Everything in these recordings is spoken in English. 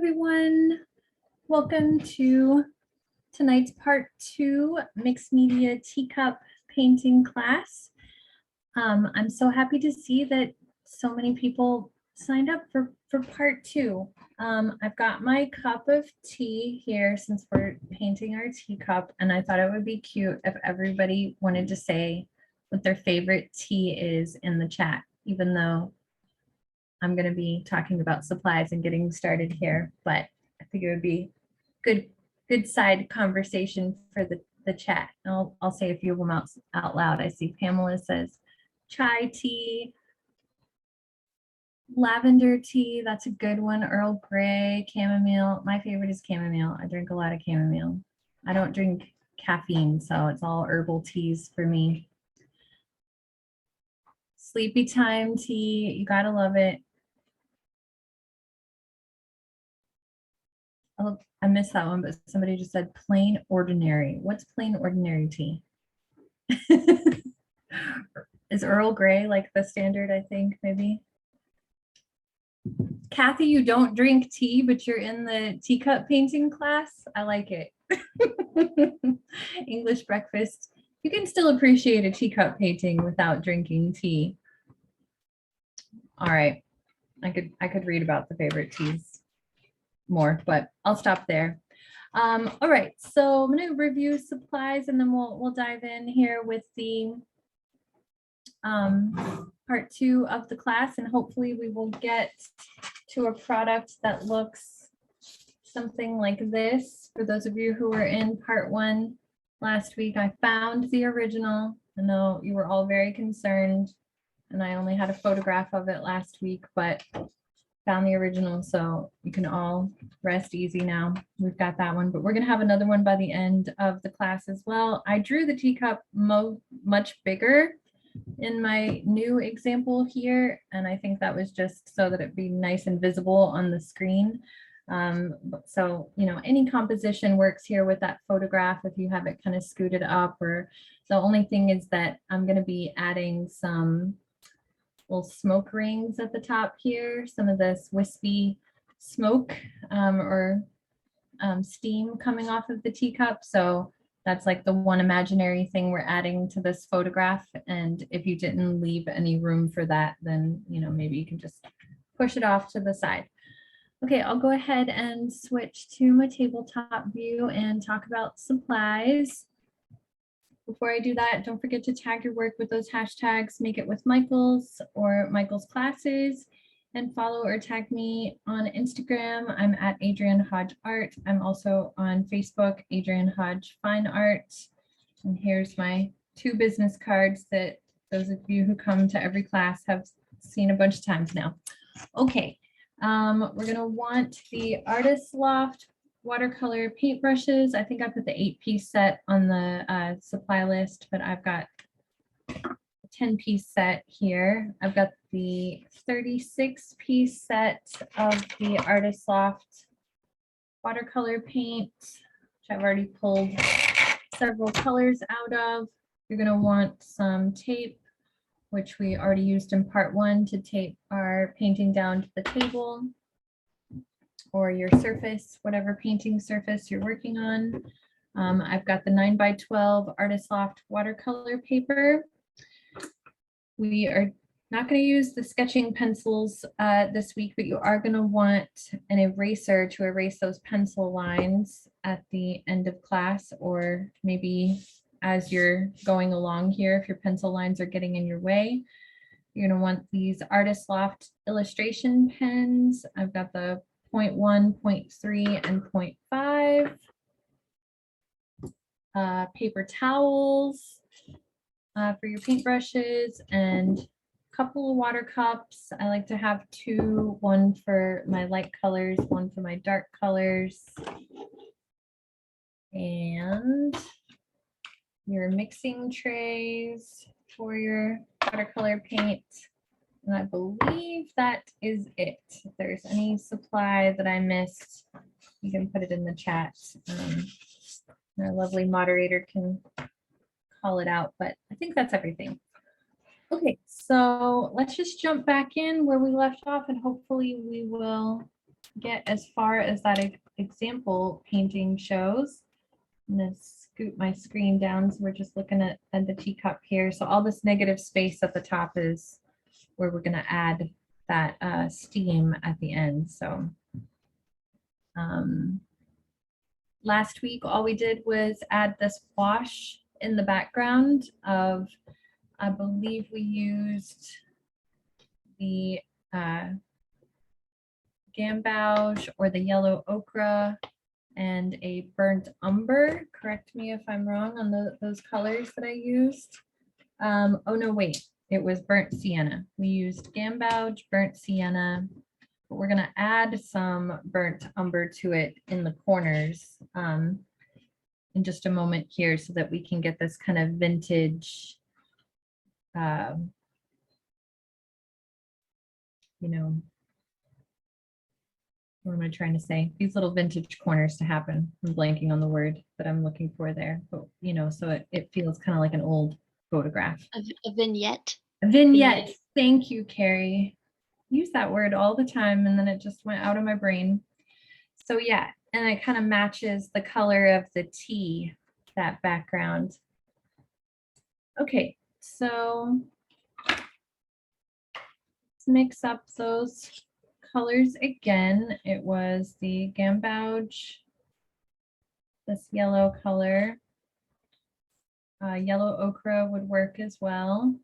everyone. Welcome to tonight's part 2 mixed media teacup painting class. I'm so happy to see that so many people signed up for part 2. I've got my cup of tea here since we're painting our teacup, and I thought it would be cute if everybody wanted to say what their favorite tea is in the chat, even though I'm going to be talking about supplies and getting started here, but I think it would be good side conversation for the chat. I'll say a few of them out loud. I see Pamela says chai tea, lavender tea, that's a good one. Earl Grey, chamomile. My favorite is chamomile. I drink a lot of chamomile. I don't drink caffeine, so it's all herbal teas for me. Sleepy time tea, you gotta love it. Oh, I missed that one, but somebody just said plain ordinary. What's plain ordinary tea? Is Earl Grey like the standard, I think, maybe? Kathy, you don't drink tea, but you're in the teacup painting class? I like it. English breakfast. You can still appreciate a teacup painting without drinking tea. All right. I could read about the favorite teas more, but I'll stop there. All right, so I'm going to review supplies and then we'll dive in here with the part 2 of the class, and hopefully we will get to a product that looks something like this. For those of you who were in part 1 last week, I found the original. I know you were all very concerned and I only had a photograph of it last week, but found the original, so you can all rest easy now. We've got that one, but we're gonna have another one by the end of the class as well. I drew the teacup much bigger in my new example here, and I think that was just so that it'd be nice and visible on the screen. So, you know, any composition works here with that photograph if you have it kind of scooted up, or the only thing is that I'm gonna be adding some little smoke rings at the top here, some of this wispy smoke or steam coming off of the teacup. So that's like the one imaginary thing we're adding to this photograph. And if you didn't leave any room for that, then, you know, maybe you can just push it off to the side. Okay, I'll go ahead and switch to my tabletop view and talk about supplies. Before I do that, don't forget to tag your work with those hashtags, Make It With Michael's or Michael's Classes, and follow or tag me on Instagram. I'm at Adrienne Hodge Art. I'm also on Facebook, Adrienne Hodge Fine Art. And here's my 2 business cards that those of you who come to every class have seen a bunch of times now. Okay, we're gonna want the Aritst Loft watercolor paintbrushes. I think I put the 8-piece set on the supply list, but I've got a 10-piece set here. I've got the 36-piece set of the Aritst Loft watercolor paint, which I've already pulled several colors out of. You're going to want some tape, which we already used in part 1 to tape our painting down to the table, or your surface, whatever painting surface you're working on. I've got the 9x12 Aritst Loft watercolor paper. We are not going to use the sketching pencils this week, but you are going to want an eraser to erase those pencil lines at the end of class, or maybe as you're going along here, if your pencil lines are getting in your way. You're going to want these Aritst Loft illustration pens. I've got the 0.1, 0.3, and 0.5. Paper towels for your paintbrushes, and a couple of water cups. I like to have 2, one for my light colors, one for my dark colors. And your mixing trays for your watercolor paint. And I believe that is it. If there's any supply that I missed, you can put it in the chat. Our lovely moderator can call it out, but I think that's everything. Okay, so let's just jump back in where we left off, and hopefully we will get as far as that example painting shows. I'm gonna scoot my screen down, so we're just looking at the teacup here. So all this negative space at the top is where we're gonna add that steam at the end. So last week, all we did was add this wash in the background of, I believe we used the gambauge or the yellow ochre and a burnt umber. Correct me if I'm wrong on those colors that I used. Oh no, wait, it was burnt sienna. We used gambauge, burnt sienna, but we're gonna add some burnt umber to it in the corners in just a moment here so that we can get this kind of vintage, you know, what am I trying to say? These little vintage corners to happen. I'm blanking on the word that I'm looking for there, but you know, so it feels kind of like an old photograph. A vignette. A vignette. Thank you, Carrie. Use that word all the time and then it just went out of my brain. So yeah, and it kind of matches the color of the tea, that background. Okay, so let's mix up those colors again. It was the gambauge, this yellow color. Yellow ochre would work as well.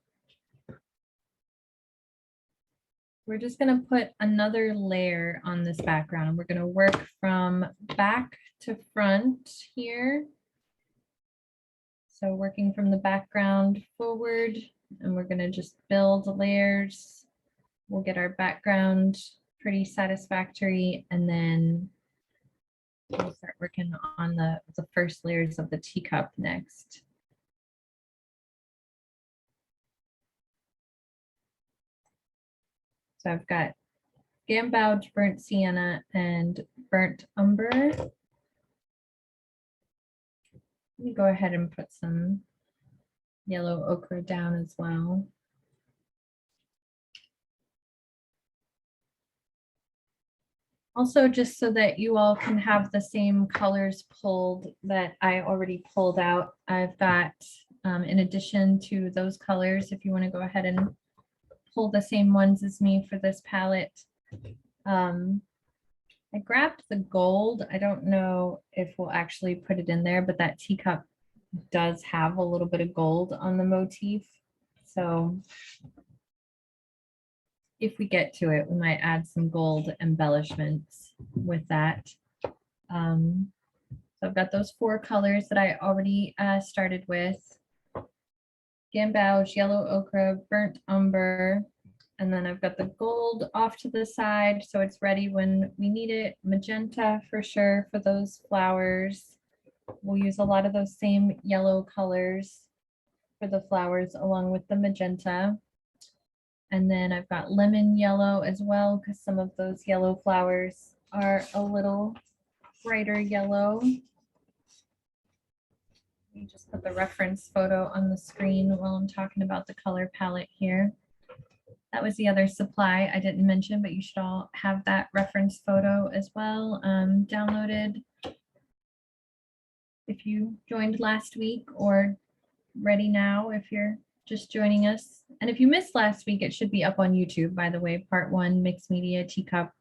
We're just going to put another layer on this background. We're going to work from back to front here. So working from the background forward, and we're going to just build layers. We'll get our background pretty satisfactory, and then we'll start working on the first layers of the teacup next. So I've got gambauge, burnt sienna, and burnt umber. Let me go ahead and put some yellow ochre down as well. Also, just so that you all can have the same colors pulled that I already pulled out, I've got, in addition to those colors, if you want to go ahead and pull the same ones as me for this palette. I grabbed the gold. I don't know if we'll actually put it in there, but that teacup does have a little bit of gold on the motif. So if we get to it, we might add some gold embellishments with that. So I've got those 4 colors that I already started with. Gambauge, yellow ochre, burnt umber, and then I've got the gold off to the side so it's ready when we need it. Magenta for sure for those flowers. We'll use a lot of those same yellow colors for the flowers along with the magenta. And then I've got lemon yellow as well because some of those yellow flowers are a little brighter yellow. Let me just put the reference photo on the screen while I'm talking about the color palette here. That was the other supply I didn't mention, but you should all have that reference photo as well downloaded if you joined last week, or ready now if you're just joining us. And if you missed last week, it should be up on YouTube, by the way, part 1, mixed media teacup.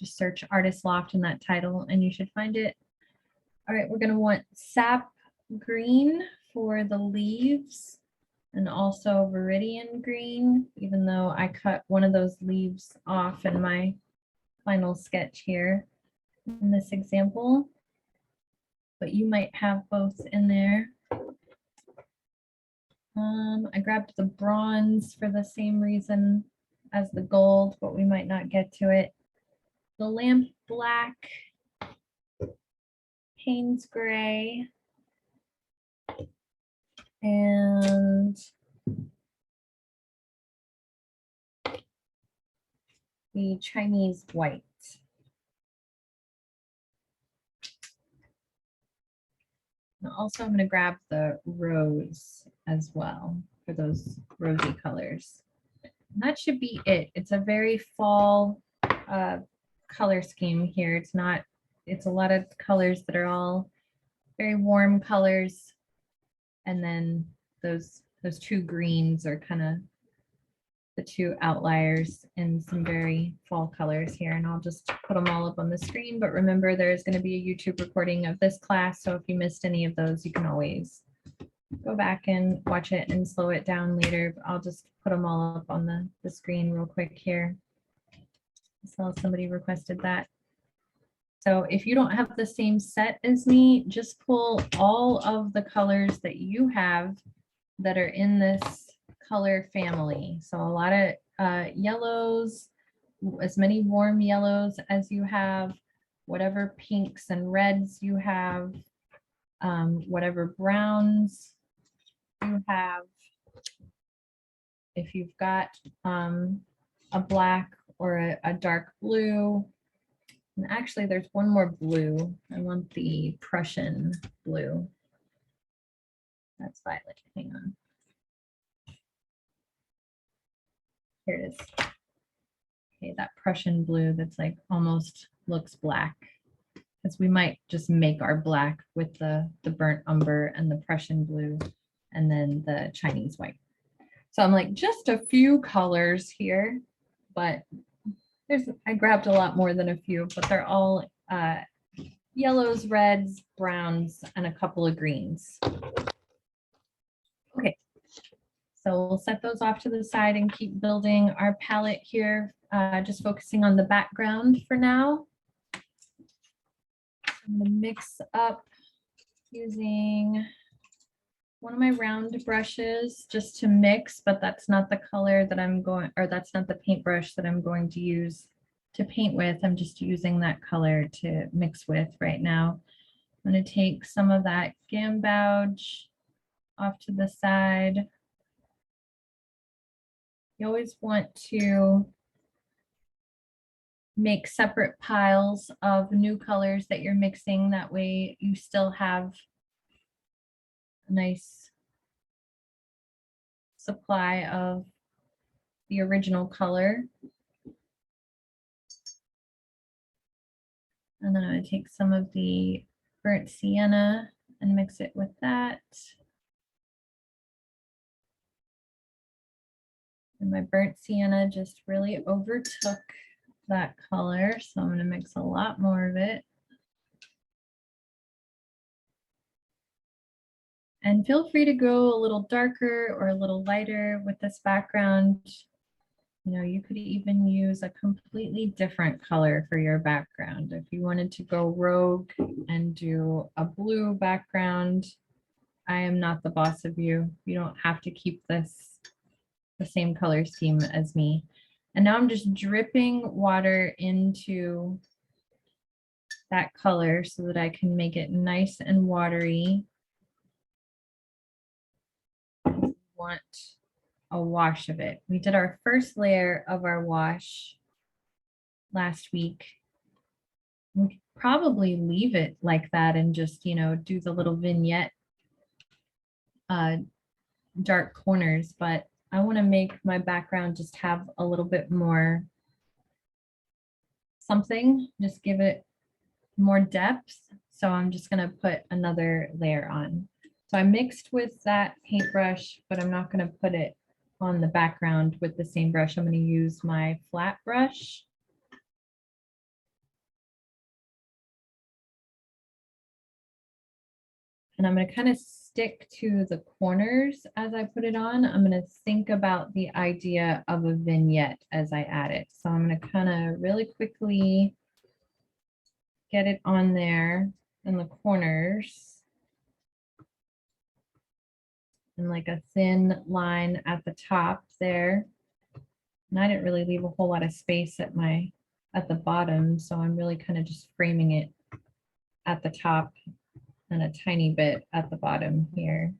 Just search Artist Loft in that title and you should find it. All right, we're going to want sap green for the leaves and also viridian green, even though I cut one of those leaves off in my final sketch here in this example, but you might have both in there. I grabbed the bronze for the same reason as the gold, but we might not get to it. The lamp black, Payne's gray, and the Chinese white. And also, I'm going to grab the rose as well for those rosy colors. And that should be it. It's a very fall color scheme here. It's a lot of colors that are all very warm colors. And then those two greens are kind of the two outliers in some very fall colors here. And I'll just put them all up on the screen. But remember, there's going to be a YouTube recording of this class. So if you missed any of those, you can always go back and watch it and slow it down later. I'll just put them all up on the screen real quick here. So somebody requested that. So if you don't have the same set as me, just pull all of the colors that you have that are in this color family. So a lot of yellows, as many warm yellows as you have, whatever pinks and reds you have, whatever browns you have. If you've got a black or a dark blue, and actually there's one more blue. I want the Prussian blue. That's violet. Hang on. Here it is. Okay, that Prussian blue that's like almost looks black. Because we might just make our black with the burnt umber and the Prussian blue and then the Chinese white. So I'm like just a few colors here, but I grabbed a lot more than a few, but they're all yellows, reds, browns, and a couple of greens. Okay, so we'll set those off to the side and keep building our palette here, just focusing on the background for now. I'm going to mix up using one of my round brushes just to mix, but that's not the color that I'm going, or that's not the paintbrush that I'm going to use to paint with. I'm just using that color to mix with right now. I'm going to take some of that gambouge off to the side. You always want to make separate piles of new colors that you're mixing. That way you still have a nice supply of the original color. And then I'm going to take some of the burnt sienna and mix it with that. And my burnt sienna just really overtook that color, so I'm going to mix a lot more of it. And feel free to go a little darker or a little lighter with this background. You know, you could even use a completely different color for your background. If you wanted to go rogue and do a blue background, I am not the boss of you. You don't have to keep this the same color scheme as me. And now I'm just dripping water into that color so that I can make it nice and watery. Want a wash of it. We did our first layer of our wash last week. We could probably leave it like that and just, you know, do the little vignette dark corners, but I want to make my background just have a little bit more something, just give it more depth. So I'm just going to put another layer on. So I mixed with that paintbrush, but I'm not going to put it on the background with the same brush. I'm going to use my flat brush. And I'm going to kind of stick to the corners as I put it on. I'm going to think about the idea of a vignette as I add it. So I'm going to kind of really quickly get it on there in the corners. And like a thin line at the top there. And I didn't really leave a whole lot of space at the bottom, so I'm really kind of just framing it at the top and a tiny bit at the bottom here.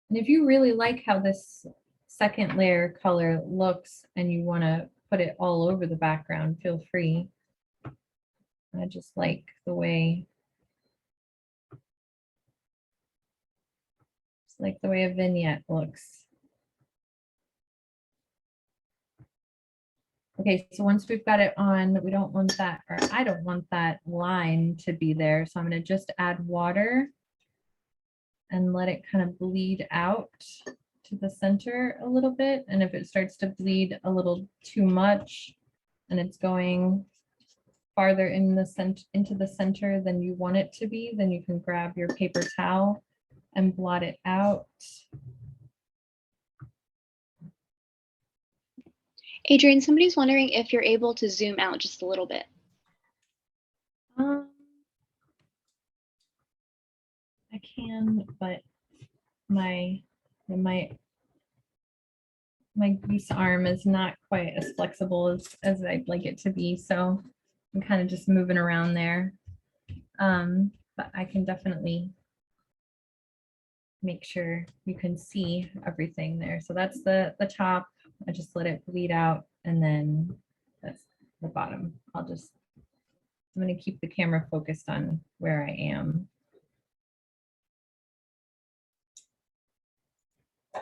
And if you really like how this second layer color looks and you want to put it all over the background, feel free. I just like the way a vignette looks. Okay, so once we've got it on, we don't want that, or I don't want that line to be there. So I'm gonna just add water and let it kind of bleed out to the center a little bit. And if it starts to bleed a little too much and it's going farther in the center into the center than you want it to be, then you can grab your paper towel and blot it out. Adrian, somebody's wondering if you're able to zoom out just a little bit. I can, but my goose arm is not quite as flexible as I'd like it to be. So I'm kind of just moving around there. But I can definitely make sure you can see everything there. So that's the top. I just let it bleed out, and then that's the bottom. I'm going to keep the camera focused on where I am. I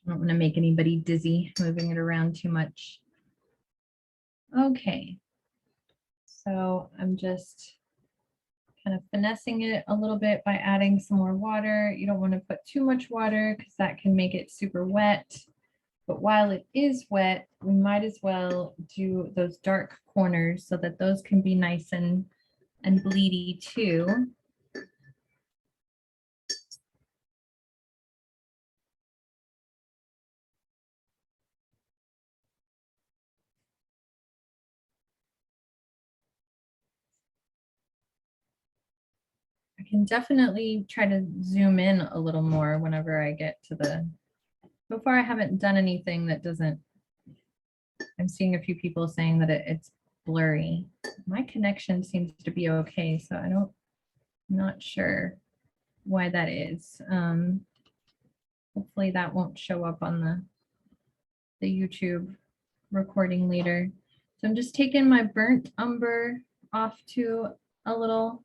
don't want to make anybody dizzy moving it around too much. Okay, so I'm just kind of finessing it a little bit by adding some more water. You don't want to put too much water because that can make it super wet. But while it is wet, we might as well do those dark corners so that those can be nice and bleedy too. I can definitely try to zoom in a little more whenever I get to the, so far I haven't done anything that doesn't, I'm seeing a few people saying that it's blurry. My connection seems to be okay, so I'm not sure why that is. Hopefully that won't show up on the YouTube recording later. So I'm just taking my burnt umber off to a little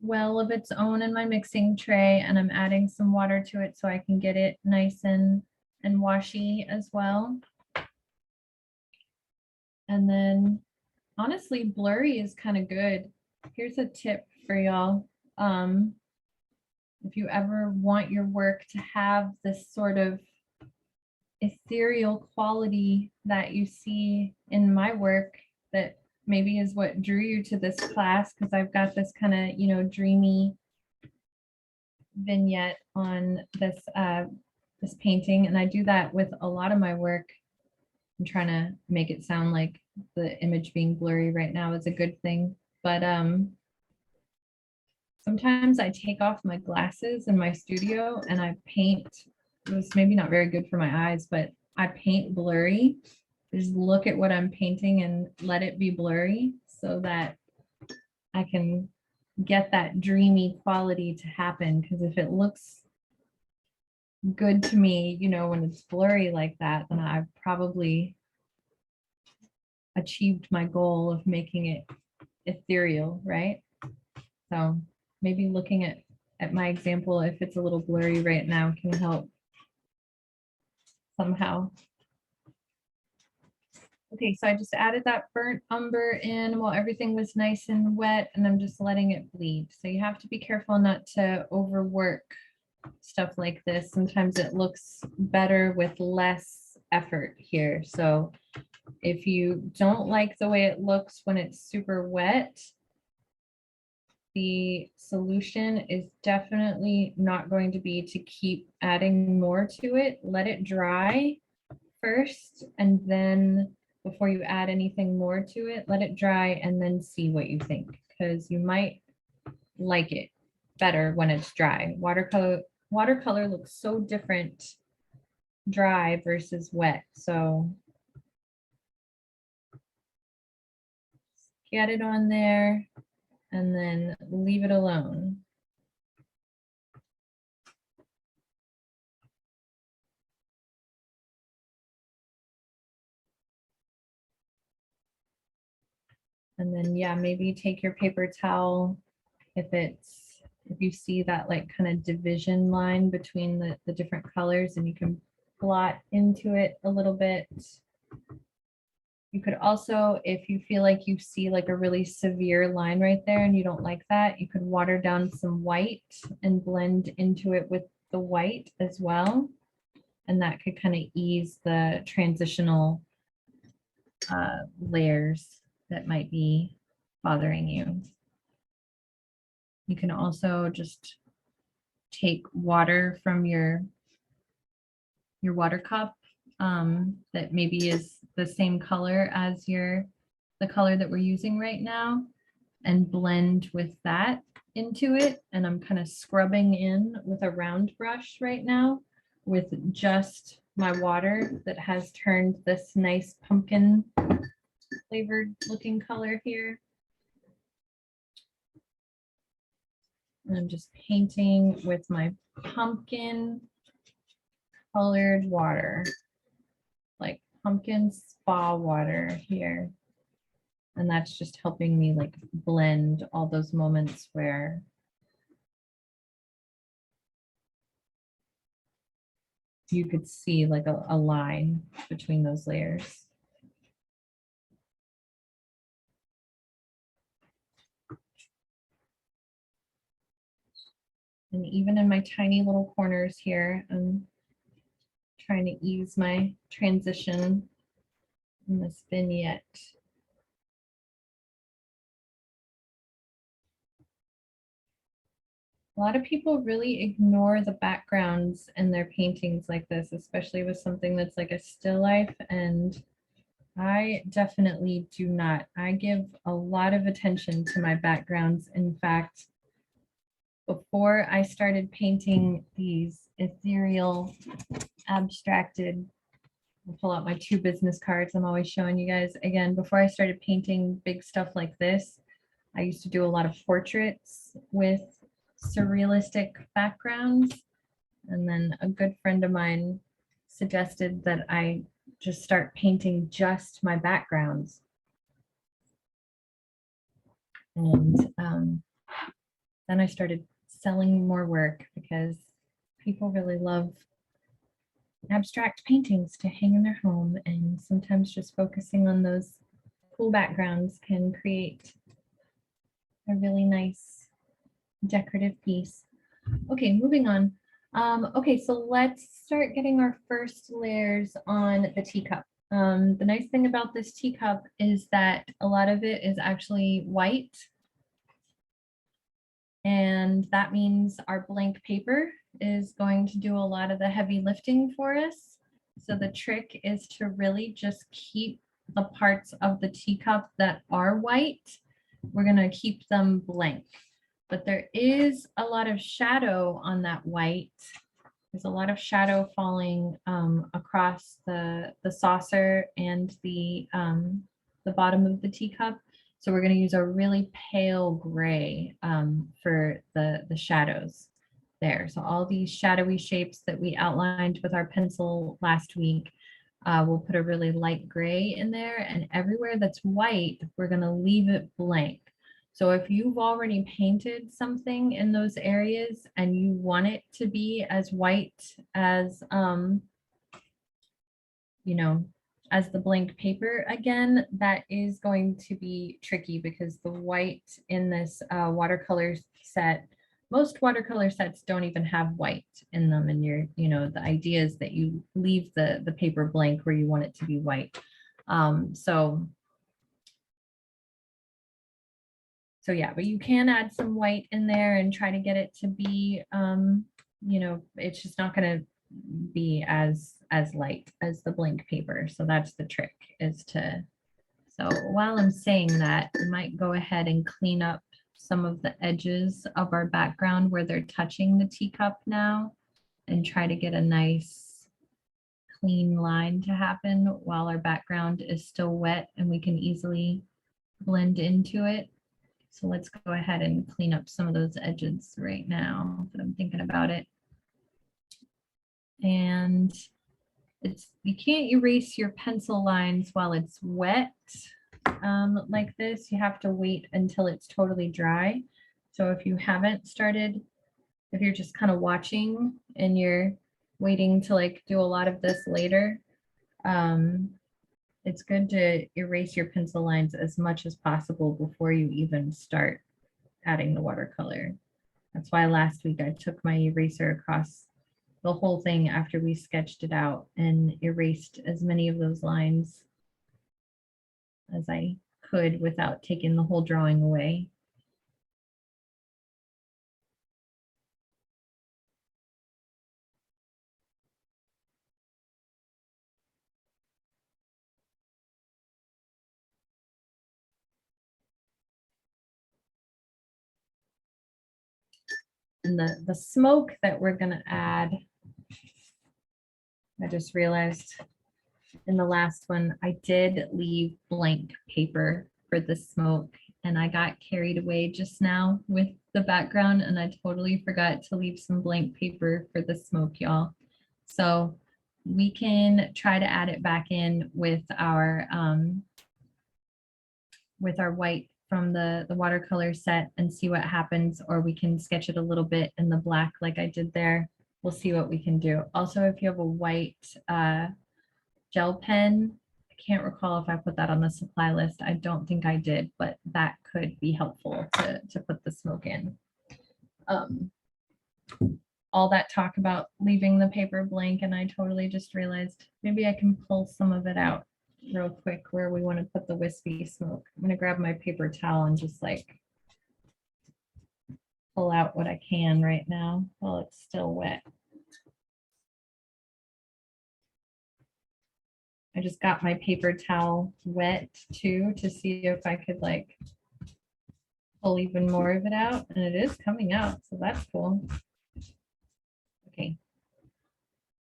well of its own in my mixing tray, and I'm adding some water to it so I can get it nice and washy as well. And then honestly, blurry is kind of good. Here's a tip for y'all. If you ever want your work to have this sort of ethereal quality that you see in my work, that maybe is what drew you to this class, because I've got this kind of, you know, dreamy vignette on this this painting, and I do that with a lot of my work. I'm trying to make it sound like the image being blurry right now is a good thing, but sometimes I take off my glasses in my studio and I paint. It was maybe not very good for my eyes, but I paint blurry. Just look at what I'm painting and let it be blurry so that I can get that dreamy quality to happen. Because if it looks good to me, you know, when it's blurry like that, then I've probably achieved my goal of making it ethereal, right? So maybe looking at my example, if it's a little blurry right now, can help somehow. Okay, so I just added that burnt umber in while everything was nice and wet, and I'm just letting it bleed. So you have to be careful not to overwork stuff like this. Sometimes it looks better with less effort here. So if you don't like the way it looks when it's super wet, the solution is definitely not going to be to keep adding more to it. Let it dry first, and then before you add anything more to it, let it dry and then see what you think, because you might like it better when it's dry. Watercolor looks so different dry versus wet. So get it on there and then leave it alone. And then, yeah, maybe take your paper towel if you see that like kind of division line between the different colors, and you can blot into it a little bit. You could also, if you feel like you see like a really severe line right there and you don't like that, you could water down some white and blend into it with the white as well. And that could kind of ease the transitional layers that might be bothering you. You can also just take water from your water cup that maybe is the same color as the color that we're using right now, and blend with that into it. And I'm kind of scrubbing in with a round brush right now with just my water that has turned this nice pumpkin flavored looking color here. And I'm just painting with my pumpkin colored water, like pumpkin spa water here. And that's just helping me like blend all those moments where you could see like a line between those layers. And even in my tiny little corners here, I'm trying to ease my transition in this vignette. A lot of people really ignore the backgrounds in their paintings like this, especially with something that's like a still life. And I definitely do not. I give a lot of attention to my backgrounds. In fact, before I started painting these ethereal, abstracted, I'll pull out my 2 business cards I'm always showing you guys. Again, before I started painting big stuff like this, I used to do a lot of portraits with surrealistic backgrounds. And then a good friend of mine suggested that I just start painting just my backgrounds. And then I started selling more work because people really love abstract paintings to hang in their home, and sometimes just focusing on those cool backgrounds can create a really nice decorative piece. Okay, moving on. Okay, so let's start getting our first layers on the teacup. The nice thing about this teacup is that a lot of it is actually white. And that means our blank paper is going to do a lot of the heavy lifting for us. So the trick is to really just keep the parts of the teacup that are white. We're going to keep them blank. But there is a lot of shadow on that white. There's a lot of shadow falling across the saucer and the bottom of the teacup. So we're going to use a really pale gray for the shadows there. So all these shadowy shapes that we outlined with our pencil last week, we'll put a really light gray in there, and everywhere that's white, we're going to leave it blank. So if you've already painted something in those areas and you want it to be as white as, you know, as the blank paper, again, that is going to be tricky because the white in this watercolor set, most watercolor sets don't even have white in them. And the idea is that you leave the paper blank where you want it to be white. So yeah, but you can add some white in there and try to get it to be, it's just not going to be as light as the blank paper. So that's the trick, so while I'm saying that, we might go ahead and clean up some of the edges of our background where they're touching the teacup now, and try to get a nice clean line to happen while our background is still wet and we can easily blend into it. So let's go ahead and clean up some of those edges right now that I'm thinking about it. And you can't erase your pencil lines while it's wet like this. You have to wait until it's totally dry. So if you haven't started, if you're just kind of watching and you're waiting to like do a lot of this later, it's good to erase your pencil lines as much as possible before you even start adding the watercolor. That's why last week I took my eraser across the whole thing after we sketched it out and erased as many of those lines as I could without taking the whole drawing away. And the smoke that we're gonna add, I just realized in the last one, I did leave blank paper for the smoke and I got carried away just now with the background and I totally forgot to leave some blank paper for the smoke, y'all. So we can try to add it back in with our white from the watercolor set and see what happens, or we can sketch it a little bit in the black like I did there. We'll see what we can do. Also, if you have a white gel pen, I can't recall if I put that on the supply list. I don't think I did, but that could be helpful to put the smoke in. All that talk about leaving the paper blank, and I totally just realized maybe I can pull some of it out real quick where we want to put the wispy smoke. I'm gonna grab my paper towel and just like pull out what I can right now while it's still wet. I just got my paper towel wet too to see if I could like pull even more of it out, and it is coming out, so that's cool. Okay,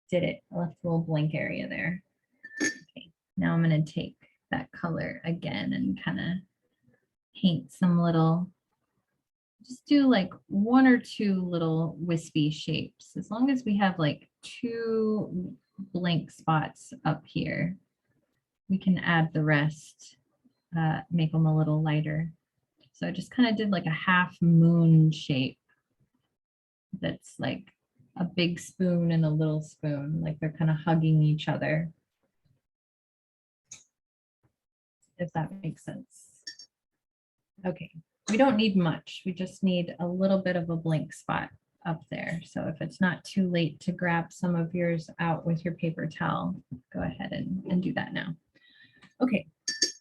did it. I left a little blank area there. Okay, now I'm going to take that color again and kind of paint some little, just do like one or two little wispy shapes. As long as we have like 2 blank spots up here, we can add the rest, make them a little lighter. So I just kind of did like a half moon shape that's like a big spoon and a little spoon, like they're kind of hugging each other, if that makes sense. Okay, we don't need much. We just need a little bit of a blank spot up there. So if it's not too late to grab some of yours out with your paper towel, go ahead and do that now. Okay,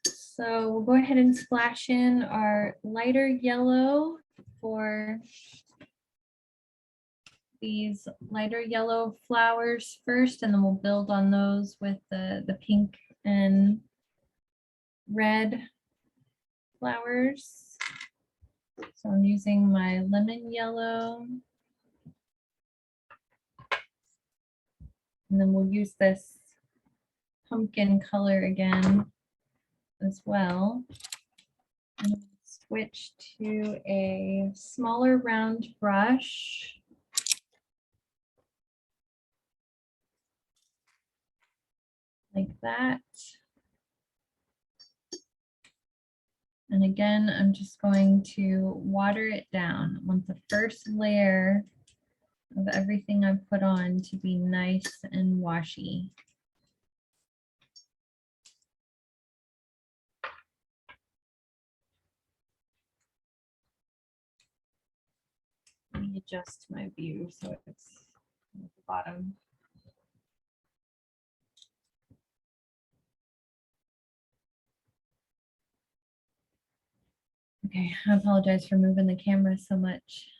so we'll go ahead and splash in our lighter yellow for these lighter yellow flowers first, and then we'll build on those with the pink and red flowers. So I'm using my lemon yellow. And then we'll use this pumpkin color again as well. And switch to a smaller round brush. Like that. And again, I'm just going to water it down. I want the first layer of everything I've put on to be nice and washy. Let me adjust my view so it's at the bottom. Okay, I apologize for moving the camera so much.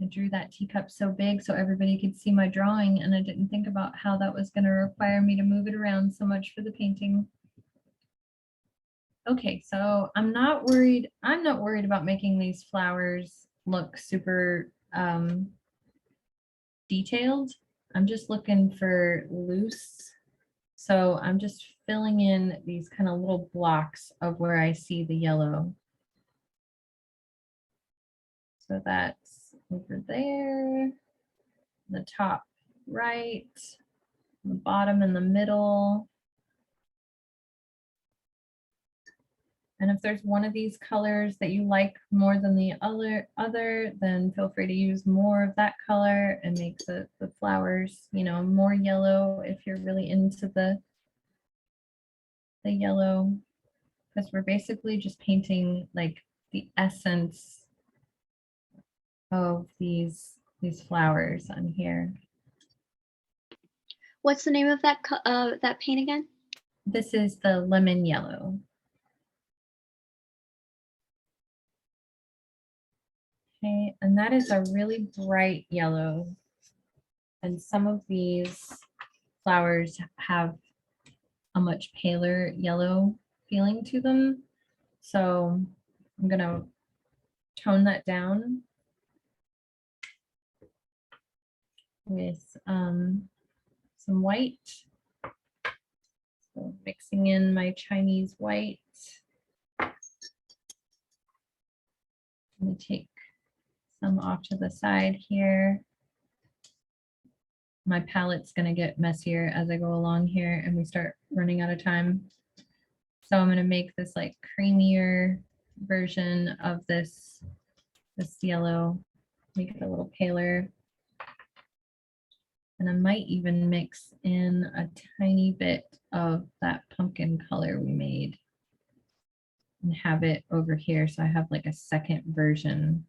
I drew that teacup so big so everybody could see my drawing, and I didn't think about how that was going to require me to move it around so much for the painting. Okay, so I'm not worried about making these flowers look super detailed. I'm just looking for loose. So I'm just filling in these kind of little blocks of where I see the yellow. So that's over there, the top right, the bottom in the middle, And if there's one of these colors that you like more than the other, then feel free to use more of that color and make the flowers, you know, more yellow if you're really into the yellow, because we're basically just painting like the essence of these flowers on here. What's the name of that that paint again? This is the lemon yellow. Okay, and that is a really bright yellow. And some of these flowers have a much paler yellow feeling to them. So I'm gonna tone that down with some white. So mixing in my Chinese white. I'm gonna take some off to the side here. My palette's gonna get messier as I go along here and we start running out of time. So I'm gonna make this like creamier version of this yellow, make it a little paler. And I might even mix in a tiny bit of that pumpkin color we made and have it over here. So I have like a second version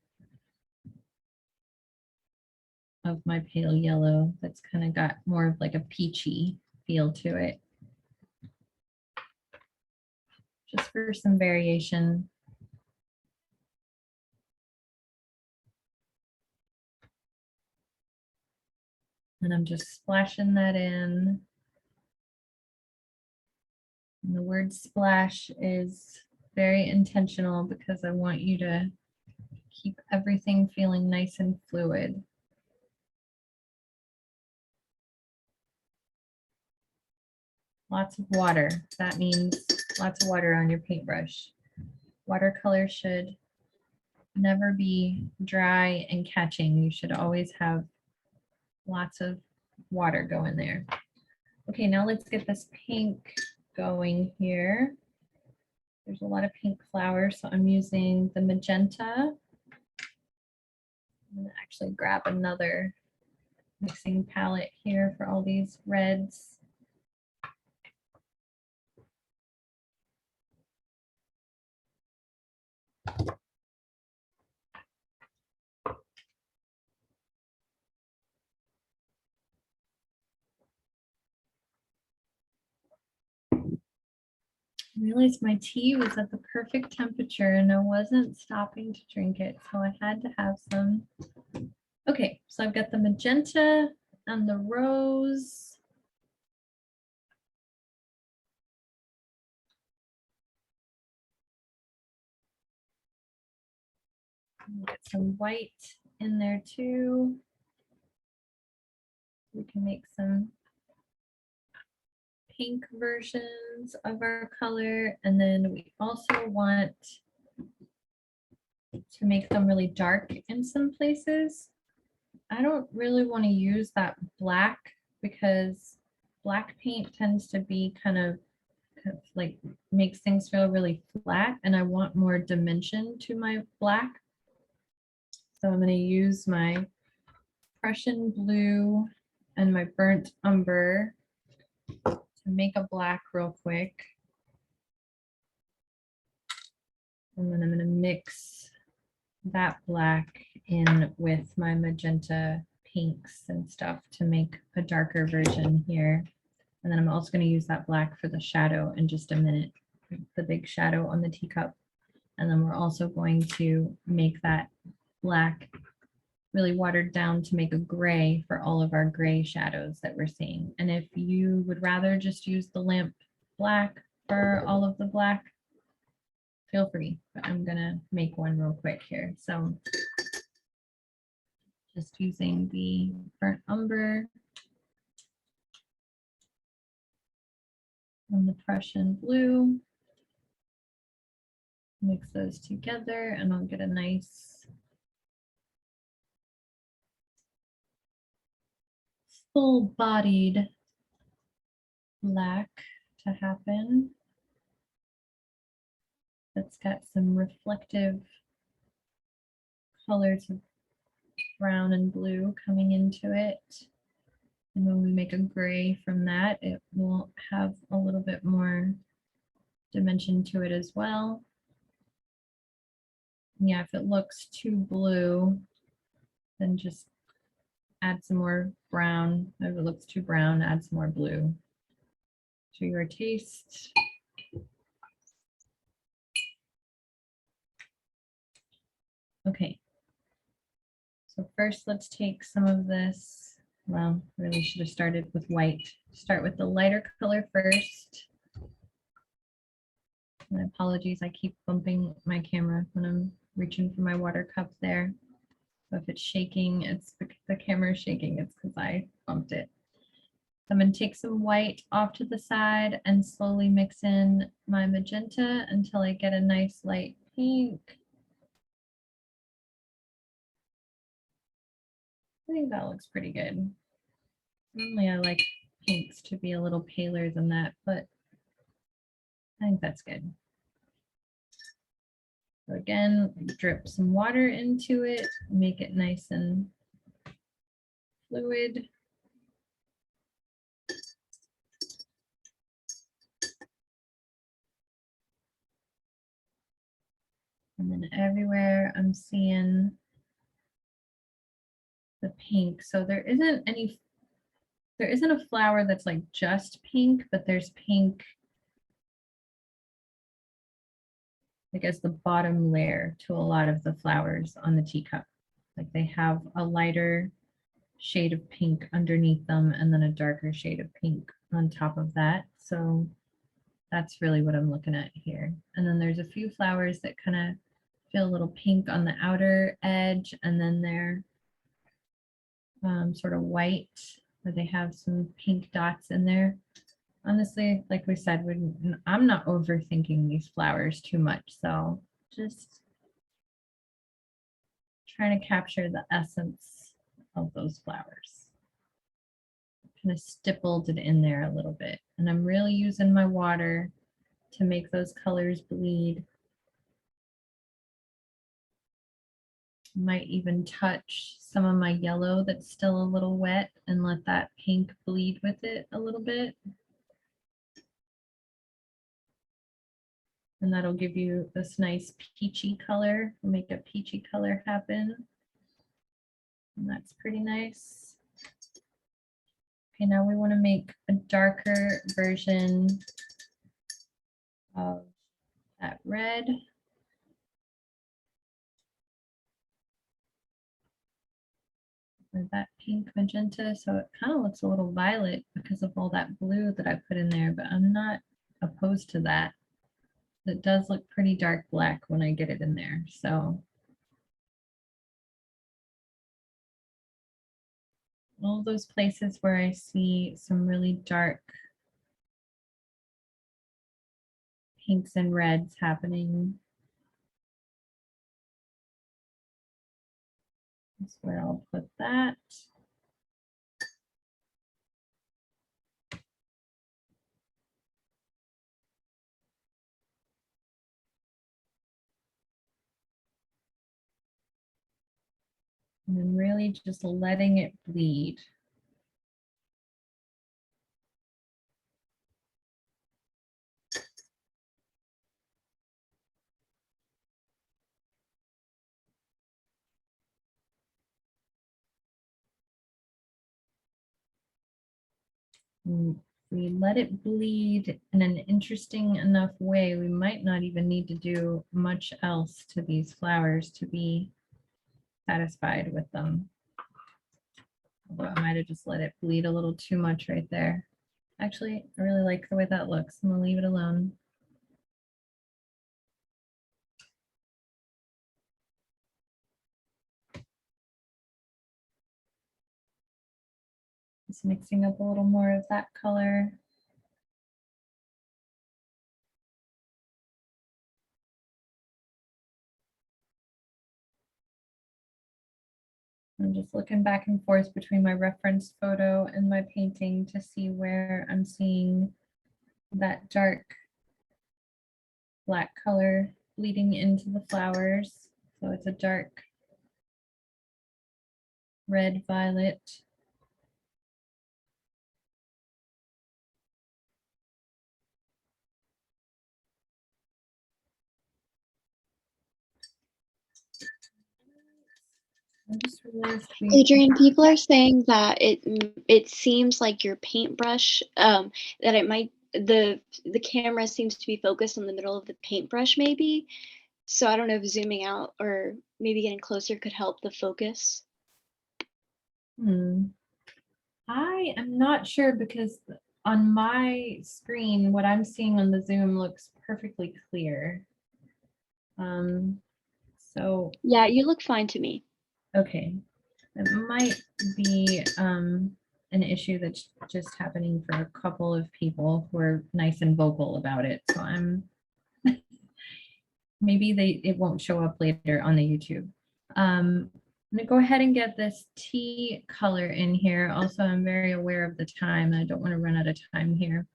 of my pale yellow that's kind of got more of like a peachy feel to it. Just for some variation. And I'm just splashing that in. And the word splash is very intentional because I want you to keep everything feeling nice and fluid. Lots of water. That means lots of water on your paintbrush. Watercolor should never be dry and catching. You should always have lots of water going there. Okay, now let's get this pink going here. There's a lot of pink flowers, so I'm using the magenta. I'm gonna actually grab another mixing palette here for all these reds. I realized my tea was at the perfect temperature and I wasn't stopping to drink it, so I had to have some. Okay, so I've got the magenta and the rose. Get some white in there too. We can make some pink versions of our color, and then we also want to make them really dark in some places. I don't really want to use that black because black paint tends to be kind of like makes things feel really flat, and I want more dimension to my black. So I'm going to use my Prussian blue and my burnt umber to make a black real quick. And then I'm going to mix that black in with my magenta pinks and stuff to make a darker version here. And then I'm also going to use that black for the shadow in just a minute, the big shadow on the teacup. And then we're also going to make that black really watered down to make a gray for all of our gray shadows that we're seeing. And if you would rather just use the lamp black for all of the black, feel free, but I'm gonna make one real quick here. So just using the burnt umber and the Prussian blue, mix those together and I'll get a nice full-bodied black to happen. that's got some reflective colors of brown and blue coming into it. And when we make a gray from that, it will have a little bit more dimension to it as well. Yeah, if it looks too blue, then just add some more brown. If it looks too brown, add some more blue to your taste. Okay. So first, let's take some of this. Well, really should have started with white. Start with the lighter color first. My apologies, I keep bumping my camera when I'm reaching for my water cup there. So if it's shaking, it's because the camera is shaking, it's because I bumped it. I'm going to take some white off to the side and slowly mix in my magenta until I get a nice light pink. I think that looks pretty good. Normally I like pinks to be a little paler than that, but I think that's good. So again, drip some water into it, make it nice and fluid. And then everywhere I'm seeing the pink. So there isn't a flower that's like just pink, but there's pink like as the bottom layer to a lot of the flowers on the teacup. Like they have a lighter shade of pink underneath them and then a darker shade of pink on top of that. So that's really what I'm looking at here. And then there's a few flowers that kind of feel a little pink on the outer edge, and then they're sort of white, where they have some pink dots in there. Honestly, like we said, I'm not overthinking these flowers too much, so just trying to capture the essence of those flowers. Kind of stippled it in there a little bit, and I'm really using my water to make those colors bleed. Might even touch some of my yellow that's still a little wet and let that pink bleed with it a little bit. And that'll give you this nice peachy color, make a peachy color happen. And that's pretty nice. Okay, now we want to make a darker version of that red. Or that pink magenta, so it kind of looks a little violet because of all that blue that I put in there, but I'm not opposed to that. It does look pretty dark black when I get it in there. So all those places where I see some really dark pinks and reds happening, that's where I'll put that. And then really just letting it bleed. And we let it bleed in an interesting enough way, we might not even need to do much else to these flowers to be satisfied with them. Although I might have just let it bleed a little too much right there. Actually, I really like the way that looks. I'm gonna leave it alone. Just mixing up a little more of that color. I'm just looking back and forth between my reference photo and my painting to see where I'm seeing that dark black color bleeding into the flowers. So it's a dark red violet. I just realized Adrian, people are saying that it seems like your paintbrush, that it might the camera seems to be focused on the middle of the paintbrush maybe. So I don't know if zooming out or maybe getting closer could help the focus. I am not sure because on my screen, what I'm seeing on the Zoom looks perfectly clear. So Yeah, you look fine to me. okay, it might be an issue that's just happening for a couple of people who are nice and vocal about it. So I'm maybe it won't show up later on the YouTube. I'm gonna go ahead and get this tea color in here. Also, I'm very aware of the time. I don't want to run out of time here.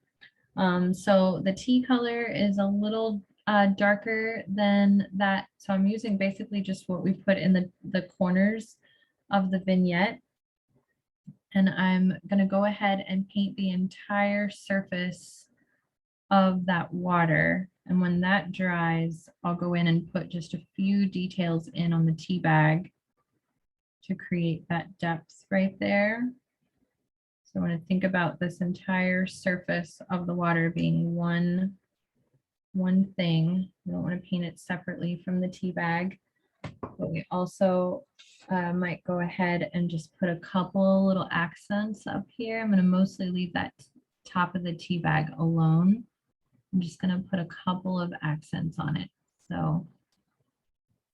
So the tea color is a little darker than that. So I'm using basically just what we put in the corners of the vignette. And I'm going to go ahead and paint the entire surface of that water. And when that dries, I'll go in and put just a few details in on the tea bag to create that depth right there. So I want to think about this entire surface of the water being one thing. We don't want to paint it separately from the tea bag, but we also might go ahead and just put a couple little accents up here. I'm going to mostly leave that top of the tea bag alone. I'm just going to put a couple of accents on it. So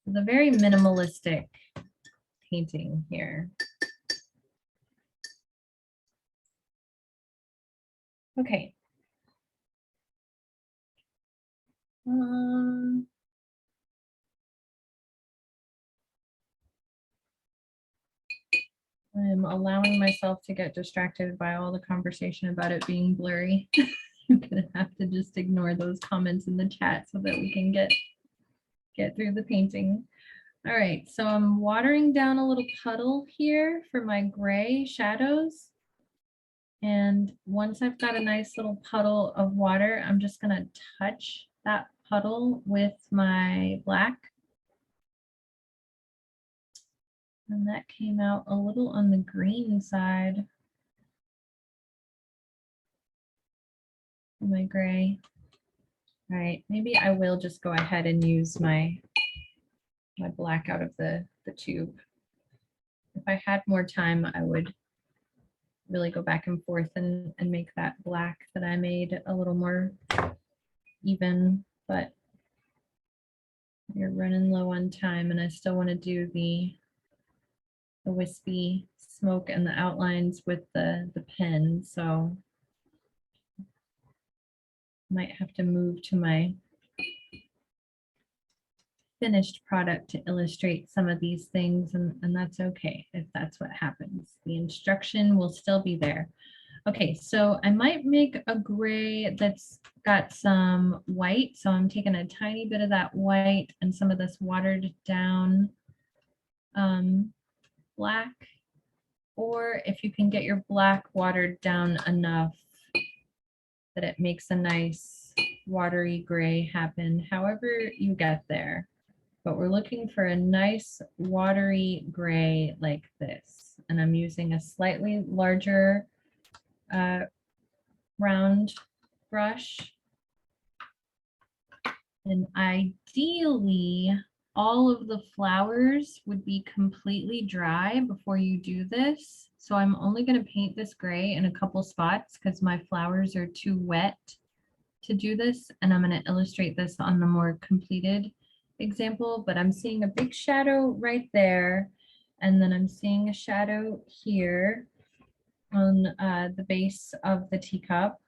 the very minimalistic painting here. Okay. I'm allowing myself to get distracted by all the conversation about it being blurry. I'm gonna have to just ignore those comments in the chat so that we can get through the painting. All right, so I'm watering down a little puddle here for my gray shadows. And once I've got a nice little puddle of water, I'm just gonna touch that puddle with my black. And that came out a little on the green side. My gray. All right, maybe I will just go ahead and use my black out of the tube. If I had more time, I would really go back and forth and make that black that I made a little more even, but you're running low on time and I still want to do the wispy smoke and the outlines with the pen, so might have to move to my finished product to illustrate some of these things, and that's okay if that's what happens. The instruction will still be there. Okay, so I might make a gray that's got some white. So I'm taking a tiny bit of that white and some of this watered down black. Or if you can get your black watered down enough that it makes a nice watery gray happen, however you get there. But we're looking for a nice watery gray like this. And I'm using a slightly larger round brush. And ideally, all of the flowers would be completely dry before you do this. So I'm only going to paint this gray in a couple spots because my flowers are too wet to do this. And I'm going to illustrate this on the more completed example, but I'm seeing a big shadow right there. And then I'm seeing a shadow here on the base of the teacup.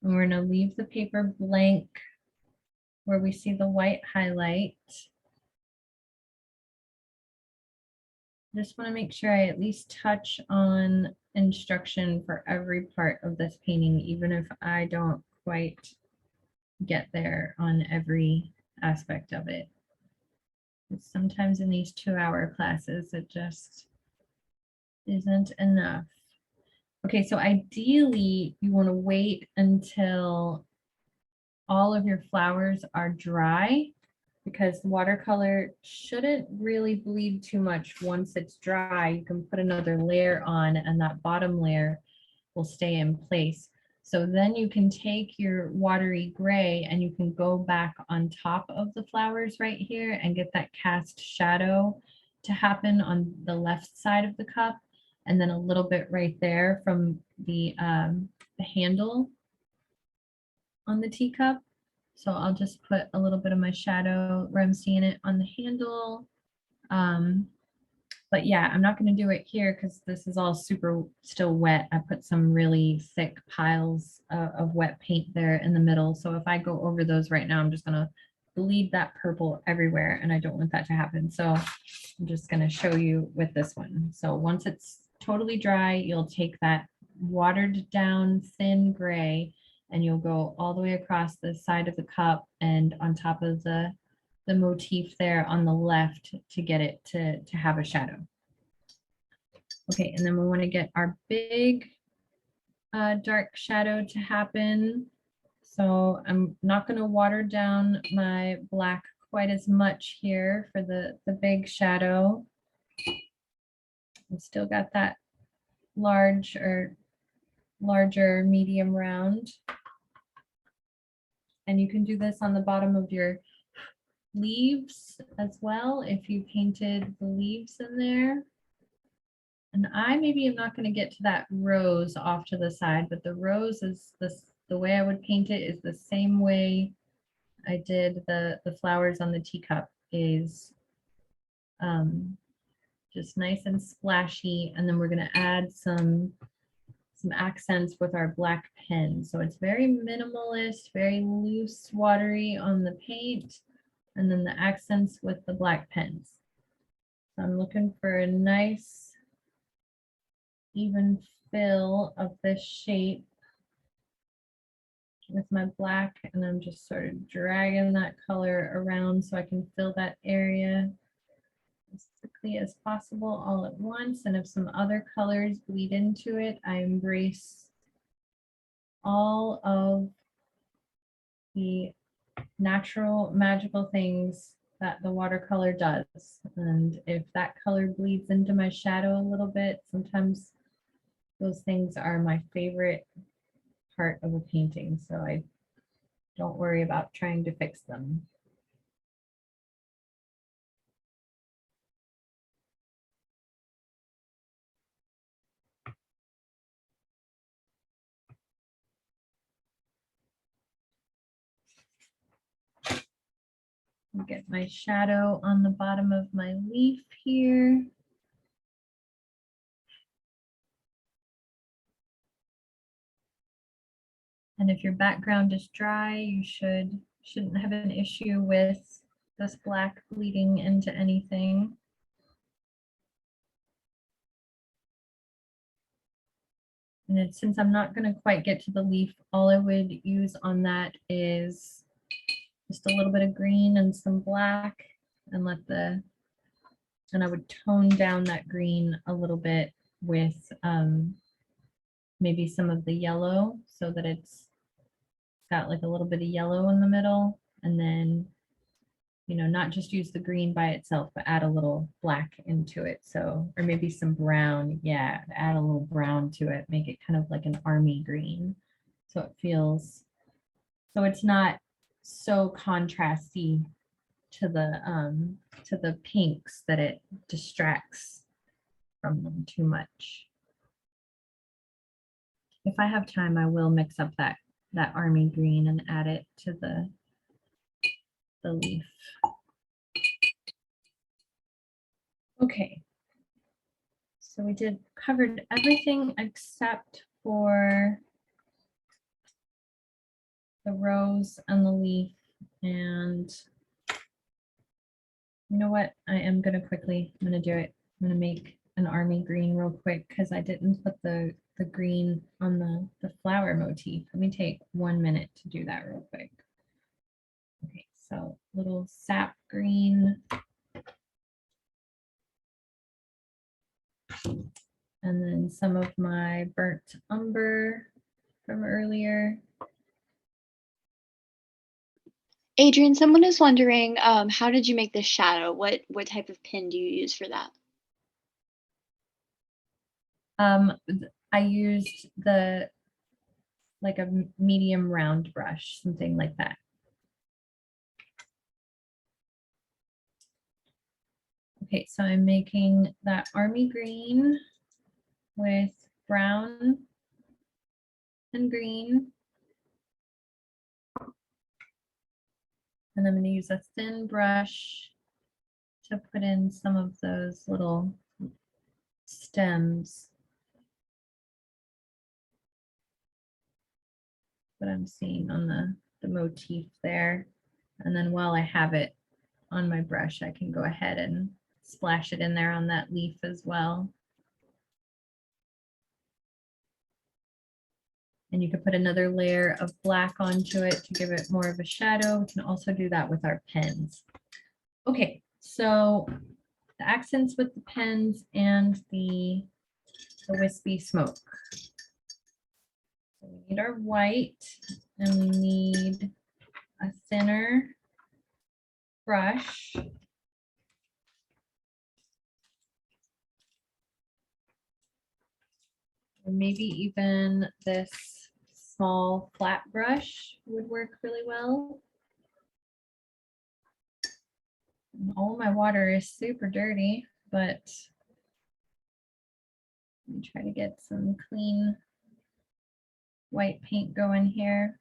And we're going to leave the paper blank where we see the white highlight. Just want to make sure I at least touch on instruction for every part of this painting, even if I don't quite get there on every aspect of it. Sometimes in these 2-hour classes, it just isn't enough. Okay, so ideally you want to wait until all of your flowers are dry, because the watercolor shouldn't really bleed too much once it's dry. You can put another layer on and that bottom layer will stay in place. So then you can take your watery gray and you can go back on top of the flowers right here and get that cast shadow to happen on the left side of the cup, and then a little bit right there from the handle on the teacup. So I'll just put a little bit of my shadow where I'm seeing it on the handle. But yeah, I'm not going to do it here because this is all super still wet. I put some really thick piles of wet paint there in the middle. So if I go over those right now, I'm just going to bleed that purple everywhere, and I don't want that to happen. So I'm just going to show you with this one. So once it's totally dry, you'll take that watered down thin gray and you'll go all the way across the side of the cup and on top of the motif there on the left to get it to have a shadow. Okay, and then we want to get our big dark shadow to happen. So I'm not going to water down my black quite as much here for the big shadow. I've still got that large or larger medium round. And you can do this on the bottom of your leaves as well if you painted the leaves in there. And I maybe am not going to get to that rose off to the side, but the rose is the way I would paint it is the same way I did the flowers on the teacup, is just nice and splashy. And then we're going to add some accents with our black pen. So it's very minimalist, very loose, watery on the paint, and then the accents with the black pens. So I'm looking for a nice even fill of this shape with my black, and I'm just sort of dragging that color around so I can fill that area as quickly as possible all at once. And if some other colors bleed into it, I embrace all of the natural magical things that the watercolor does. And if that color bleeds into my shadow a little bit, sometimes those things are my favorite part of a painting, so I don't worry about trying to fix them. I'll get my shadow on the bottom of my leaf here. And if your background is dry, you shouldn't have an issue with this black bleeding into anything. And since I'm not going to quite get to the leaf, all I would use on that is just a little bit of green and some black, and and I would tone down that green a little bit with maybe some of the yellow so that it's got like a little bit of yellow in the middle, and then, you know, not just use the green by itself, but add a little black into it. So, or maybe some brown. Yeah, add a little brown to it, make it kind of like an army green. So it feels, so it's not so contrasty to the pinks that it distracts from them too much. If I have time, I will mix up that army green and add it to the leaf. Okay, so we covered everything except for the rose and the leaf. And you know what? I'm gonna do it. I'm gonna make an army green real quick because I didn't put the green on the flower motif. Let me take 1 minute to do that real quick. Okay, So little sap green. And then some of my burnt umber from earlier. Adrian, someone is wondering, how did you make this shadow? What type of pen do you use for that? I used like a medium round brush, something like that. Okay, so I'm making that army green with brown and green. And I'm going to use a thin brush to put in some of those little stems that I'm seeing on the motif there. And then while I have it on my brush, I can go ahead and splash it in there on that leaf as well. And you could put another layer of black onto it to give it more of a shadow. We can also do that with our pens. Okay, so the accents with the pens and the wispy smoke. So we need our white and we need a thinner brush. Or maybe even this small flat brush would work really well. And all my water is super dirty, but let me try to get some clean white paint going here.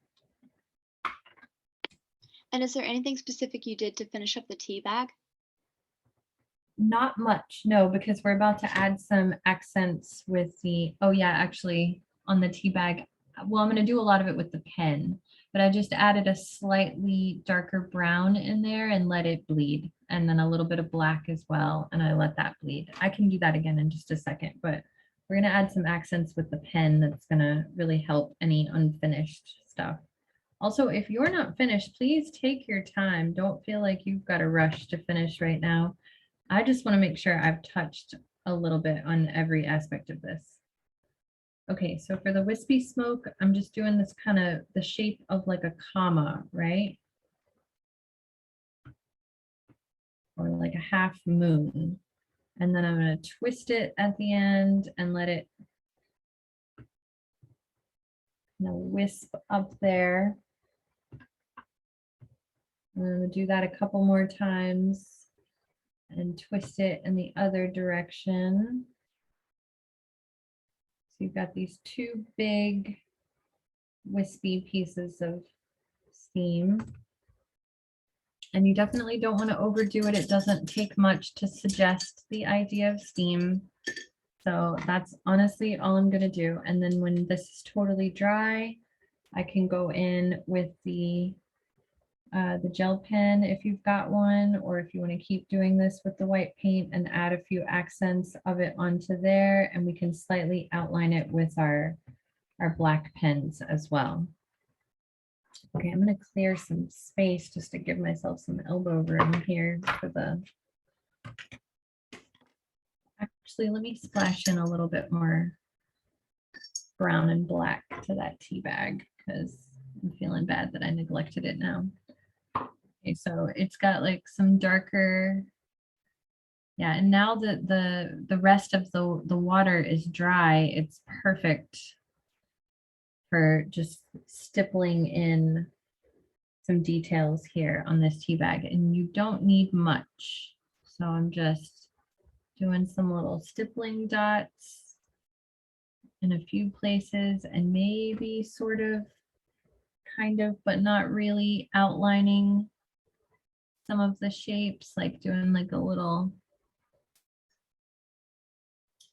And is there anything specific you did to finish up the tea bag? Not much, no, because we're about to add some accents with the, oh yeah, actually on the tea bag. Well, I'm going to do a lot of it with the pen, but I just added a slightly darker brown in there and let it bleed. And then a little bit of black as well. And I let that bleed. I can do that again in just a second, but we're going to add some accents with the pen that's going to really help any unfinished stuff. Also, if you're not finished, please take your time. Don't feel like you've got to rush to finish right now. I just want to make sure I've touched a little bit on every aspect of this. Okay, so for the wispy smoke, I'm just doing this kind of the shape of like a comma, right? Or like a half moon. And then I'm going to twist it at the end and let it wisp up there. I'm going to do that a couple more times and twist it in the other direction. So you've got these two big wispy pieces of steam. And you definitely don't want to overdo it. It doesn't take much to suggest the idea of steam. So that's honestly all I'm going to do. And then when this is totally dry, I can go in with the gel pen if you've got one, or if you want to keep doing this with the white paint and add a few accents of it onto there, and we can slightly outline it with our black pens as well. Okay, I'm going to clear some space just to give myself some elbow room here for the. Actually, let me splash in a little bit more brown and black to that tea bag because I'm feeling bad that I neglected it now. Okay, so it's got like some darker. Yeah, and now that the rest of the water is dry, it's perfect for just stippling in some details here on this tea bag, and you don't need much. So I'm just doing some little stippling dots in a few places and maybe sort of kind of, but not really outlining some of the shapes, like doing like a little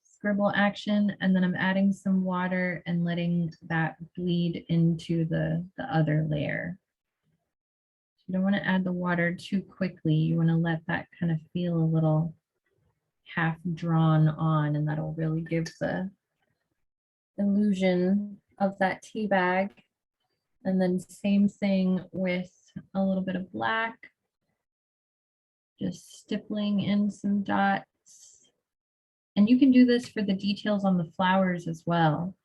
scribble action, and then I'm adding some water and letting that bleed into the other layer. You don't want to add the water too quickly. You want to let that kind of feel a little half drawn on, and that'll really give the illusion of that tea bag. And then same thing with a little bit of black. Just stippling in some dots. And you can do this for the details on the flowers as well.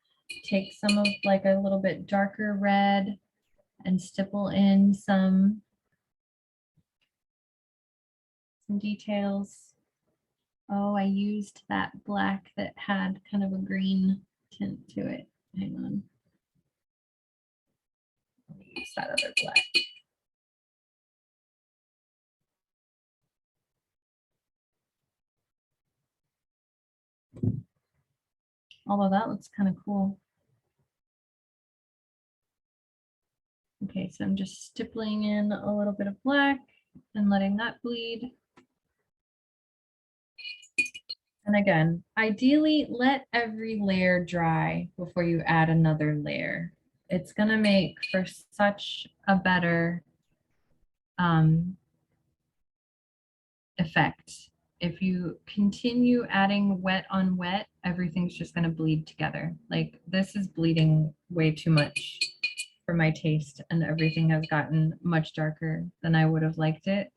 Take some of like a little bit darker red and stipple in some details. Oh, I used that black that had kind of a green tint to it. Hang on. Let me use that other black. Although that looks kind of cool. Okay, so I'm just stippling in a little bit of black and letting that bleed. And again, ideally let every layer dry before you add another layer. It's gonna make for such a better effect. If you continue adding wet on wet, everything's just gonna bleed together. Like this is bleeding way too much for my taste, and everything has gotten much darker than I would have liked it.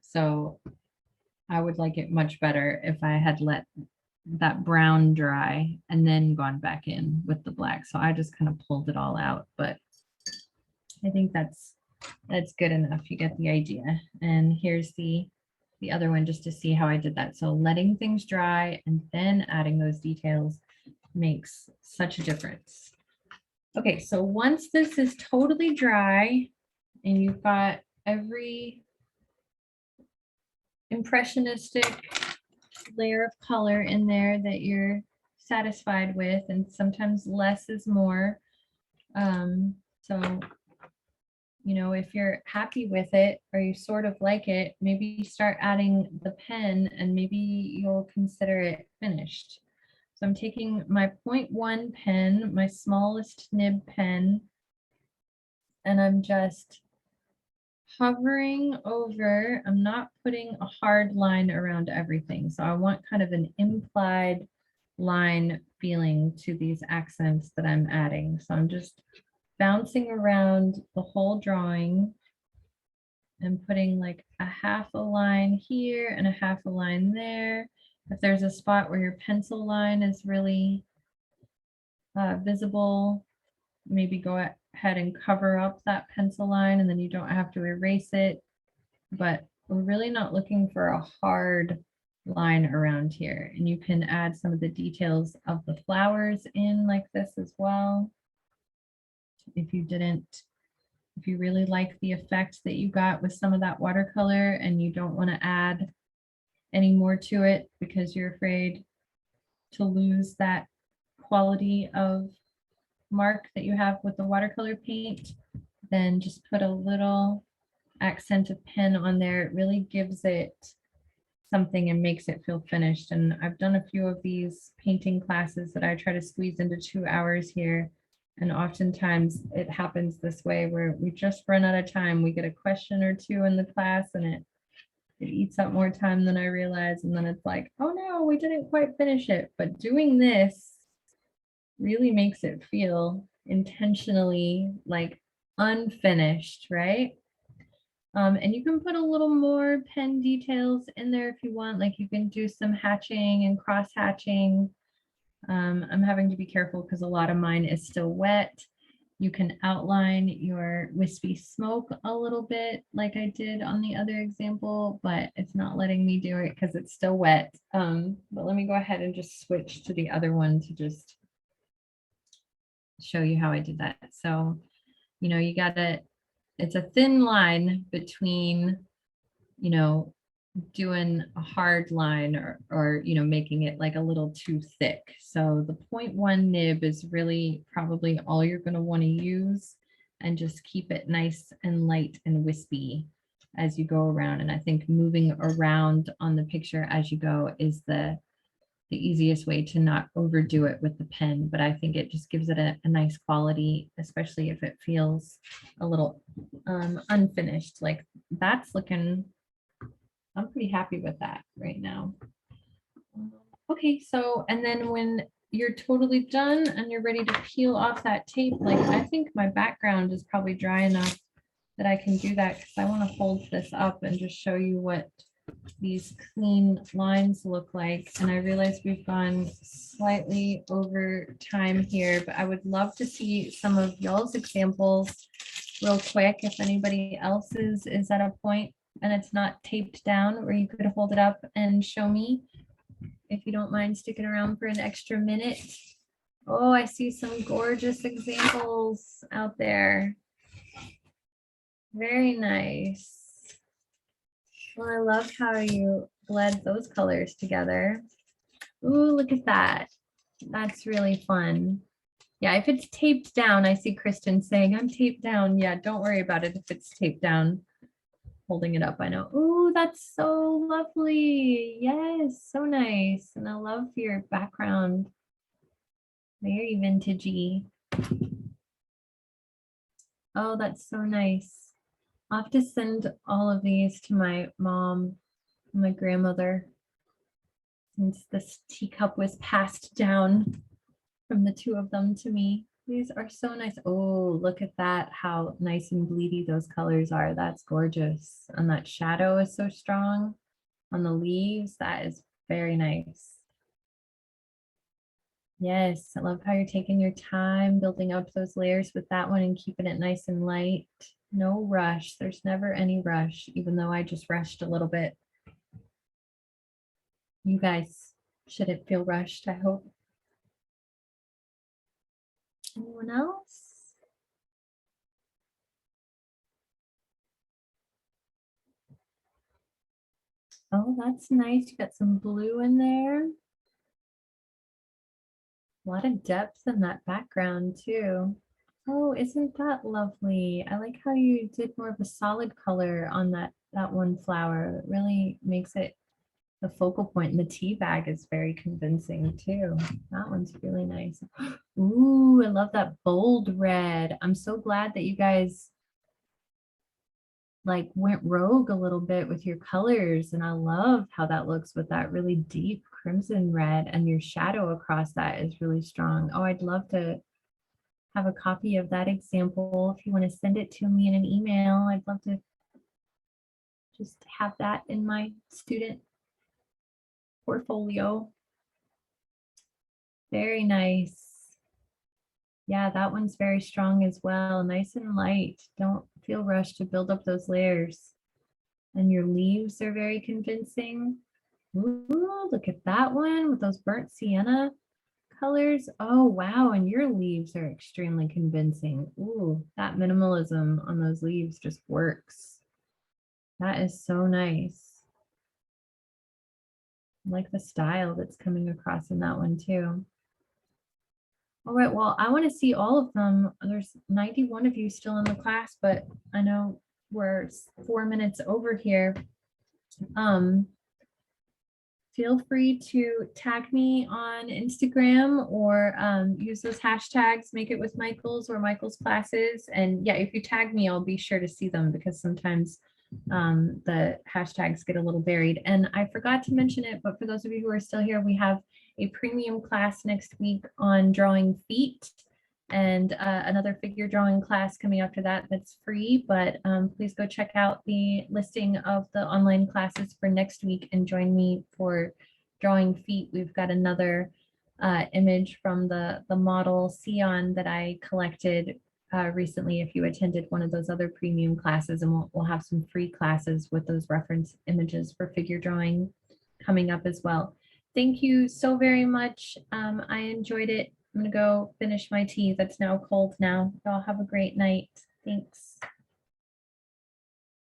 So I would like it much better if I had let that brown dry and then gone back in with the black. So I just kind of pulled it all out, but I think that's good enough. You get the idea. And here's the other one just to see how I did that. So letting things dry and then adding those details makes such a difference. Okay, so once this is totally dry and you've got every impressionistic layer of color in there that you're satisfied with, and sometimes less is more. So, you know, if you're happy with it or you sort of like it, maybe start adding the pen and maybe you'll consider it finished. So I'm taking my 0.1 pen, my smallest nib pen, and I'm just hovering over. I'm not putting a hard line around everything. So I want kind of an implied line feeling to these accents that I'm adding. So I'm just bouncing around the whole drawing and putting like a half a line here and a half a line there. If there's a spot where your pencil line is really visible, maybe go ahead and cover up that pencil line and then you don't have to erase it. But we're really not looking for a hard line around here. And you can add some of the details of the flowers in like this as well. If you really like the effect that you got with some of that watercolor and you don't want to add any more to it because you're afraid to lose that quality of mark that you have with the watercolor paint, then just put a little accent of pen on there. It really gives it something and makes it feel finished. And I've done a few of these painting classes that I try to squeeze into 2 hours here. And oftentimes it happens this way where we just run out of time. We get a question or two in the class and it eats up more time than I realize. And then it's like, oh no, we didn't quite finish it. But doing this really makes it feel intentionally like unfinished, right? And you can put a little more pen details in there if you want, like you can do some hatching and cross hatching. I'm having to be careful because a lot of mine is still wet. You can outline your wispy smoke a little bit like I did on the other example, but it's not letting me do it because it's still wet. But let me go ahead and just switch to the other one to just show you how I did that. So, you know, it's a thin line between, you know, doing a hard line or, you know, making it like a little too thick. So the 0.1 nib is really probably all you're going to want to use, and just keep it nice and light and wispy as you go around. And I think moving around on the picture as you go is the easiest way to not overdo it with the pen, but I think it just gives it a nice quality, especially if it feels a little unfinished. Like that's looking, I'm pretty happy with that right now. Okay, so, and then when you're totally done and you're ready to peel off that tape, like I think my background is probably dry enough that I can do that because I want to hold this up and just show you what these clean lines look like. And I realize we've gone slightly over time here, but I would love to see some of y'all's examples real quick. If anybody else's is at a point and it's not taped down, where you could hold it up and show me, if you don't mind sticking around for an extra minute. Oh, I see some gorgeous examples out there. Very nice. Well, I love how you blend those colors together. Ooh, look at that. That's really fun. Yeah, if it's taped down, I see Kristen saying, I'm taped down. Yeah, don't worry about it if it's taped down. Holding it up, I know. Ooh, that's so lovely. Yes, so nice. And I love your background. Very vintagey. Oh, that's so nice. I'll have to send all of these to my mom and my grandmother, since this teacup was passed down from the two of them to me. These are so nice. Oh, look at that, how nice and bleedy those colors are. That's gorgeous. And that shadow is so strong on the leaves. That is very nice. Yes, I love how you're taking your time building up those layers with that one and keeping it nice and light. No rush. There's never any rush, even though I just rushed a little bit. You guys shouldn't feel rushed, I hope. Anyone else? Oh, that's nice. You got some blue in there. A lot of depth in that background too. Oh, isn't that lovely? I like how you did more of a solid color on that one flower. It really makes it the focal point. And the tea bag is very convincing too. That one's really nice. Ooh, I love that bold red. I'm so glad that you guys like went rogue a little bit with your colors, and I love how that looks with that really deep crimson red, and your shadow across that is really strong. Oh, I'd love to have a copy of that example. If you want to send it to me in an email, I'd love to just have that in my student portfolio. Very nice. Yeah, that one's very strong as well. Nice and light. Don't feel rushed to build up those layers. And your leaves are very convincing. Ooh, look at that one with those burnt sienna colors. Oh, wow. And your leaves are extremely convincing. Ooh, that minimalism on those leaves just works. That is so nice. I like the style that's coming across in that one too. All right, well, I want to see all of them. There's 91 of you still in the class, but I know we're 4 minutes over here. Feel free to tag me on Instagram or use those hashtags, Make It With Michael's or Michael's classes. And yeah, if you tag me, I'll be sure to see them, because sometimes the hashtags get a little buried. And I forgot to mention it, but for those of you who are still here, we have a premium class next week on drawing feet, and another figure drawing class coming after that that's free. But please go check out the listing of the online classes for next week and join me for drawing feet. We've got another image from the model Sion that I collected recently if you attended one of those other premium classes, and we'll have some free classes with those reference images for figure drawing coming up as well. Thank you so very much. I enjoyed it. I'm gonna go finish my tea that's now cold now. Y'all have a great night. Thanks.